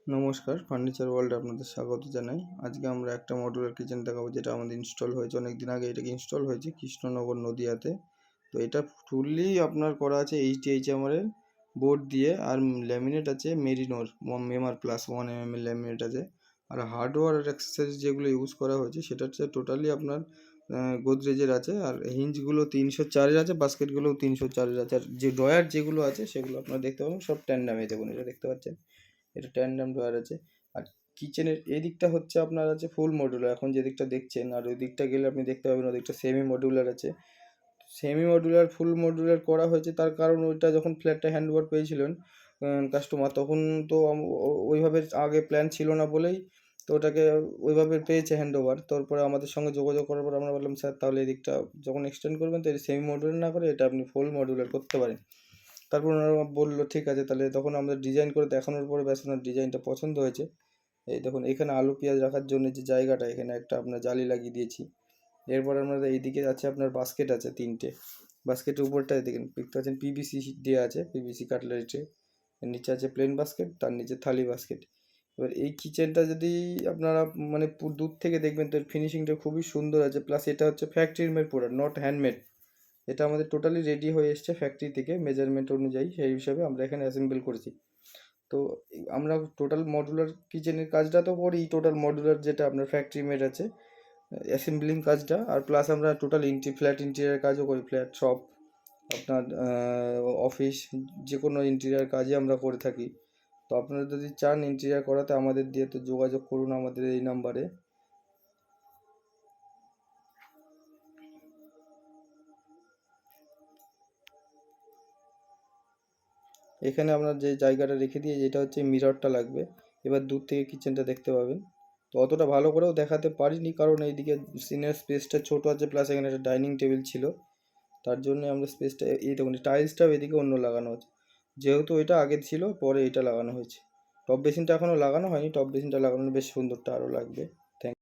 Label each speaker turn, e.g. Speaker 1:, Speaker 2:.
Speaker 1: নমস্কার, ফার্নিচার ওয়ার্ল্ডে আপনাদের স্বাগত জানাই। আজকে আমরা একটা মডুলার কিচেন দেখাবো, যেটা আমাদের ইনস্টল হয়েছে অনেক দিন আগে। এটাকে ইনস্টল হয়েছে কৃষ্ণনগর নদিয়াতে। তো এটা ফুললি আপনার করা আছে এইচডিএইচএমআর এর বোর্ড দিয়ে, আর ল্যামিনেট আছে মেরিনোর মেমার প্লাস 1 mm এর ল্যামিনেট আছে। আর হার্ডওয়্যার আর অ্যাক্সেসরিজ যেগুলো ইউজ করা হয়েছে সেটা হচ্ছে টোটালি আপনার গোদরেজের আছে। আর হিঞ্জগুলো 304-এর আছে, বাস্কেটগুলো 304-এর আছে। আর যে ড্রয়ার যেগুলো আছে সেগুলো আপনারা দেখতে পাবেন সব ট্যান্ডামে। দেখুন, এটা দেখতে পাচ্ছেন, এটা ট্যান্ডাম ড্রয়ার আছে। আর কিচেনের এই দিকটা হচ্ছে আপনার আছে ফুল মডুলার, এখন যে দিকটা দেখছেন। আর ওই দিকটা গেলে আপনি দেখতে পাবেন ওদিকটা সেমি মডুলার আছে। সেমি মডুলার ফুল মডুলার করা হয়েছে তার কারণ, ওইটা যখন ফ্ল্যাটটা হ্যান্ডওভার পেয়েছিলেন কাস্টমার, তখন তো ওইভাবে আগে প্ল্যান ছিল না বলেই তো ওটাকে ওইভাবে পেয়েছে হ্যান্ডওভার। তারপরে আমাদের সঙ্গে যোগাযোগ করার পর আমরা বললাম, স্যার তাহলে এই দিকটা যখন এক্সটেন্ড করবেন তো সেমি মডুলার না করে এটা আপনি ফুল মডুলার করতে পারেন। তারপর ওনারা বললো ঠিক আছে তাহলে। তখন আমরা ডিজাইন করে দেখানোর পরে ব্যাস ওনার ডিজাইনটা পছন্দ হয়েছে। এই দেখুন, এখানে আলু পেঁয়াজ রাখার জন্য যে জায়গাটা, এখানে একটা আপনার জালি লাগিয়ে দিয়েছি। এরপর আমরা এইদিকে আছে আপনার বাস্কেট আছে 3টে। বাস্কেটের উপরটায় দেখেন দেখতে পাচ্ছেন পিভিসি দেওয়া আছে, পিভিসি কাটলারি ট্রে। এর নিচে আছে প্লেন বাস্কেট, তার নিচে থালি বাস্কেট। এবার এই কিচেনটা যদি আপনারা মানে দূর থেকে দেখবেন তো এর ফিনিশিংটা খুবই সুন্দর আছে। প্লাস এটা হচ্ছে ফ্যাক্টরির মেড প্রোডাক্ট, নট হ্যান্ডমেড। এটা আমাদের টোটালি রেডি হয়ে এসছে ফ্যাক্টরি থেকে, মেজারমেন্ট অনুযায়ী সেই হিসাবে আমরা এখানে অ্যাসেম্বল করেছি। তো আমরা টোটাল মডুলার কিচেনের কাজটা তো করি, টোটাল মডুলার যেটা আপনার ফ্যাক্টরি মেড আছে অ্যাসেম্বলিং কাজটা। আর প্লাস আমরা টোটাল ফ্ল্যাট ইন্টেরিয়ার কাজও করি, ফ্ল্যাট শপ আপনার অফিস, যে কোনো ইন্টেরিয়ার কাজই আমরা করে থাকি। তো আপনারা যদি চান ইন্টেরিয়ার করাতে আমাদের দিয়ে, তো যোগাযোগ করুন আমাদের এই নাম্বারে। এখানে আপনার যে জায়গাটা রেখে দিয়ে, যেটা হচ্ছে মিররটা লাগবে। এবার দূর থেকে কিচেনটা দেখতে পাবেন। তো অতটা ভালো করেও দেখাতে পারিনি, কারণ এইদিকে সিনের স্পেসটা ছোট আছে, প্লাস এখানে একটা ডাইনিং টেবিল ছিল। তার জন্য আমরা স্পেসটা, এই দেখুন টাইলসটাও এদিকে অন্য লাগানো আছে। যেহেতু এটা আগে ছিল, পরে এটা লাগানো হয়েছে। টপ বেসিনটা এখনও লাগানো হয়নি, টপ বেসিনটা লাগানো বেশ সুন্দরটা আরও লাগবে। থ্যাংক